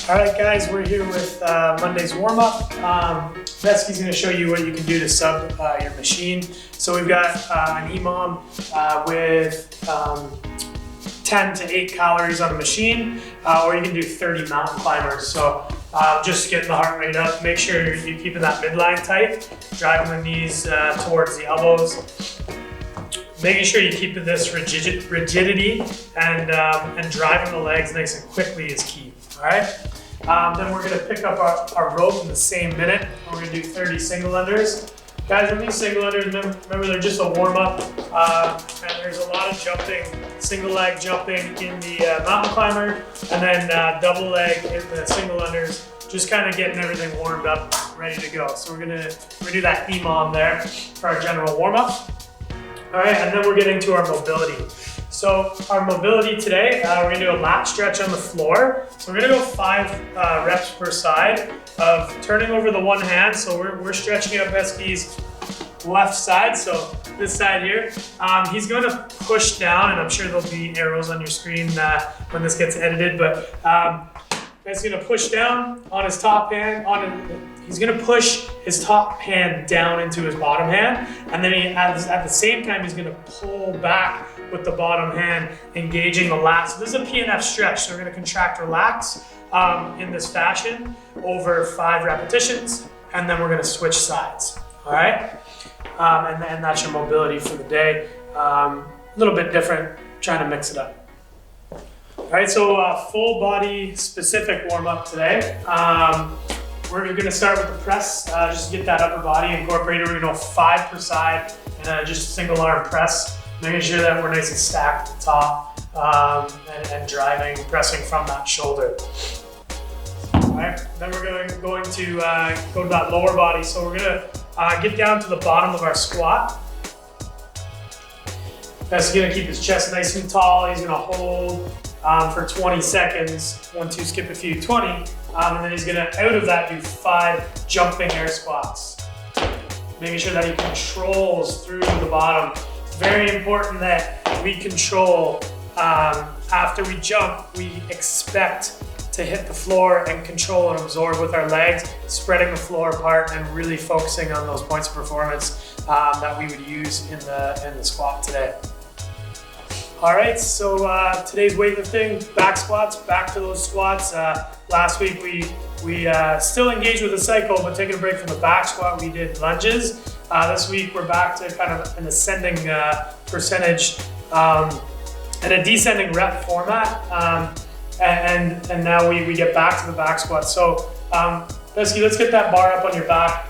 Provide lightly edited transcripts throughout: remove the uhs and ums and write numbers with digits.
All right, guys, we're here with Monday's warm-up. Vesky's going to show you what you can do to sub your machine. So we've got an EMOM with 10 to 8 calories on the machine, or you can do 30 mountain climbers. So just getting the heart rate up. Make sure you're keeping that midline tight, driving the knees towards the elbows. Making sure you keep this rigidity and driving the legs nice and quickly is key. All right. Then we're going to pick up our rope in the same minute. We're going to do 30 single unders. Guys, on these single unders, remember they're just a warm up, and there's a lot of jumping, single leg jumping in the mountain climber, and then double leg in the single unders, just kind of getting everything warmed up, ready to go. So we're gonna do that EMOM there for our general warm up. All right, and then we're getting to our mobility. So our mobility today, we're gonna do a lat stretch on the floor. So we're gonna go 5 reps per side of turning over the one hand. So we're stretching out Vesky's left side, so this side here. He's gonna push down, and I'm sure there'll be arrows on your screen when this gets edited, but he's gonna push down on his top hand, he's gonna push his top hand down into his bottom hand, and then at the same time, he's gonna pull back with the bottom hand, engaging the lat. So this is a PNF stretch, so we're gonna contract, relax in this fashion over 5 repetitions, and then we're gonna switch sides, all right? And that's your mobility for the day. A little bit different, trying to mix it up. All right, so full body specific warm up today. We're gonna start with the press, just to get that upper body incorporated. We're gonna go 5 per side, and just a single arm press, making sure that we're nice and stacked at the top, and driving, pressing from that shoulder. All right, then we're going to go to that lower body. So we're gonna get down to the bottom of our squat. That's gonna keep his chest nice and tall. He's gonna hold for 20 seconds, 1, 2, skip a few, 20, and then he's gonna, out of that, do 5 jumping air squats. Making sure that he controls through the bottom. It's very important that we control, after we jump, we expect to hit the floor and control and absorb with our legs, spreading the floor apart and really focusing on those points of performance that we would use in the squat today. All right, so today's weightlifting, back squats, back to those squats. Last week we still engaged with the cycle, but taking a break from the back squat, we did lunges. This week we're back to kind of an ascending percentage and a descending rep format. And now we get back to the back squat. So Vesky, let's get that bar up on your back.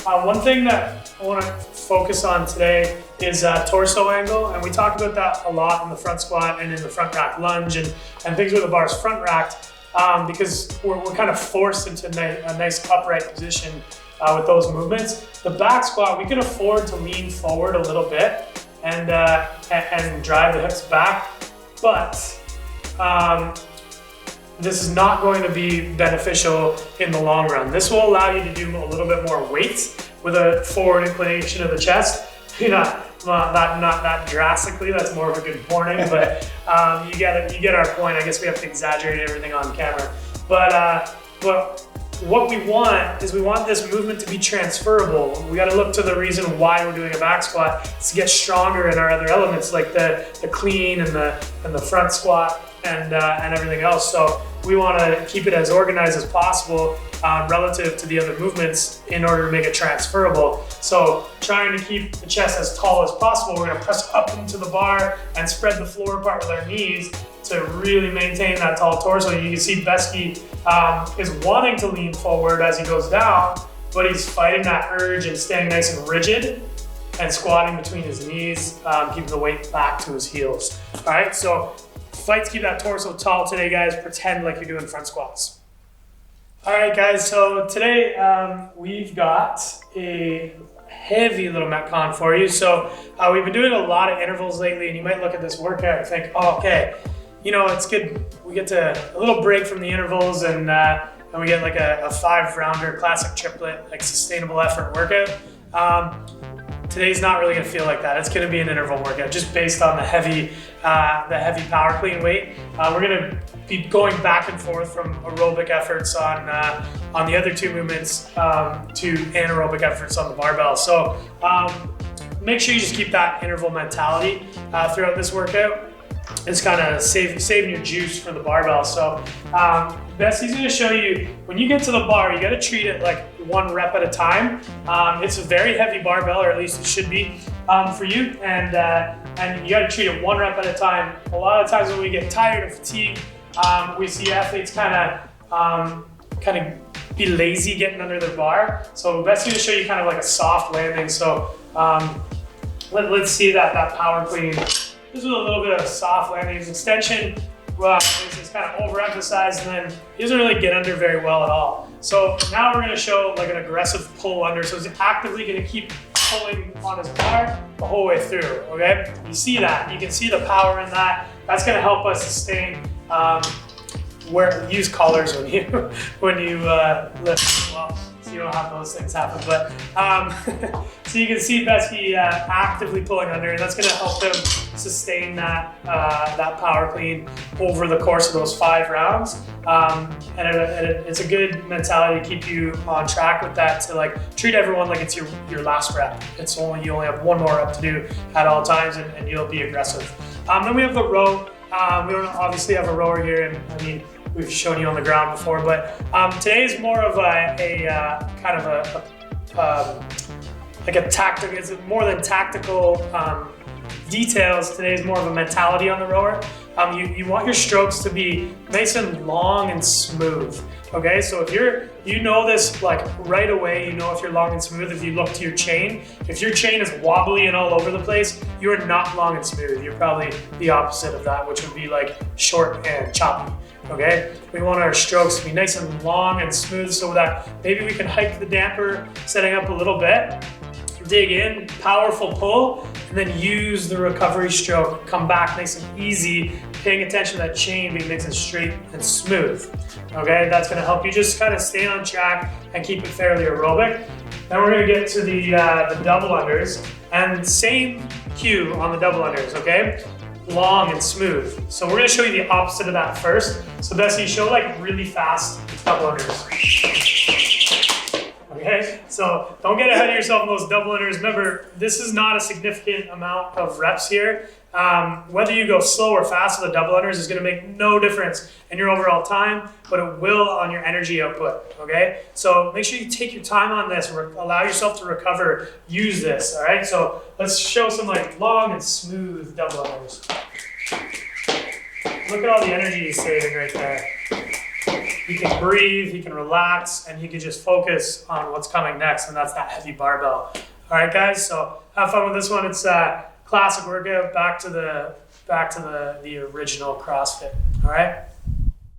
One thing that I want to focus on today is torso angle, and we talk about that a lot in the front squat and in the front rack lunge and things where the bar's front racked, because we're kind of forced into a nice upright position with those movements. The back squat, we can afford to lean forward a little bit and drive the hips back, but this is not going to be beneficial in the long run. This will allow you to do a little bit more weight with a forward inclination of the chest. Not that drastically, that's more of a good warning, but you get our point. I guess we have to exaggerate everything on camera. But what we want is we want this movement to be transferable. We got to look to the reason why we're doing a back squat is to get stronger in our other elements like the clean and the front squat and everything else. So we want to keep it as organized as possible relative to the other movements in order to make it transferable. So trying to keep the chest as tall as possible, we're going to press up into the bar and spread the floor apart with our knees to really maintain that tall torso. You can see Vesky is wanting to lean forward as he goes down, but he's fighting that urge and staying nice and rigid and squatting between his knees, keeping the weight back to his heels. All right, so fight to keep that torso tall today, guys. Pretend like you're doing front squats. All right, guys, so today we've got a heavy little METCON for you. So we've been doing a lot of intervals lately, and you might look at this workout and think, oh, okay, you know, it's good. We get a little break from the intervals, and we get like a 5-rounder classic triplet, like sustainable effort workout. today's not really gonna feel like that. It's gonna be an interval workout just based on the heavy power clean weight. We're gonna be going back and forth from aerobic efforts on the other two movements to anaerobic efforts on the barbell. So make sure you just keep that interval mentality throughout this workout. It's kind of saving your juice for the barbell. So Bessie's gonna show you, when you get to the bar, you gotta treat it like 1 rep at a time. It's a very heavy barbell, or at least it should be for you, and you gotta treat it 1 rep at a time. A lot of times when we get tired or fatigued, we see athletes kind of be lazy getting under their bar. So Bessie's gonna show you kind of like a soft landing. So let's see that power clean. This is a little bit of a soft landing. His extension is kind of overemphasized, and then he doesn't really get under very well at all. So now we're gonna show like an aggressive pull under. So he's actively gonna keep pulling on his bar the whole way through, okay? You see that, you can see the power in that. That's gonna help us sustain, use collars when you lift. Well, so you don't have those things happen, but so you can see Bessie actively pulling under, and that's going to help him sustain that power clean over the course of those 5 rounds. And it's a good mentality to keep you on track with that, to like treat everyone like it's your last rep. You only have 1 more rep to do at all times, and you'll be aggressive. Then we have the row. We don't obviously have a rower here, and I mean, we've shown you on the ground before, but today is more of a kind of like a tactical. It's more than tactical details. Today is more of a mentality on the rower. You want your strokes to be nice and long and smooth. Okay, so if you know this like right away, you know if you're long and smooth. If you look to your chain, if your chain is wobbly and all over the place, you are not long and smooth. You're probably the opposite of that, which would be like short and choppy. Okay, we want our strokes to be nice and long and smooth, so that maybe we can hike the damper, setting up a little bit, dig in, powerful pull, and then use the recovery stroke, come back nice and easy, paying attention to that chain being nice and straight and smooth. Okay, that's gonna help you just kind of stay on track and keep it fairly aerobic. Then we're gonna get to the double unders, and same cue on the double unders, okay? Long and smooth. So we're gonna show you the opposite of that first. So Bessie, show like really fast double unders. Okay, so don't get ahead of yourself in those double unders. Remember, this is not a significant amount of reps here. Whether you go slow or fast with the double unders is gonna make no difference in your overall time, but it will on your energy output, okay? So make sure you take your time on this, allow yourself to recover, use this, all right? So let's show some like long and smooth double unders. Look at all the energy he's saving right there. He can breathe, he can relax, and he can just focus on what's coming next, and that's that heavy barbell. All right, guys, so have fun with this one. It's a classic workout, back to the original CrossFit, all right?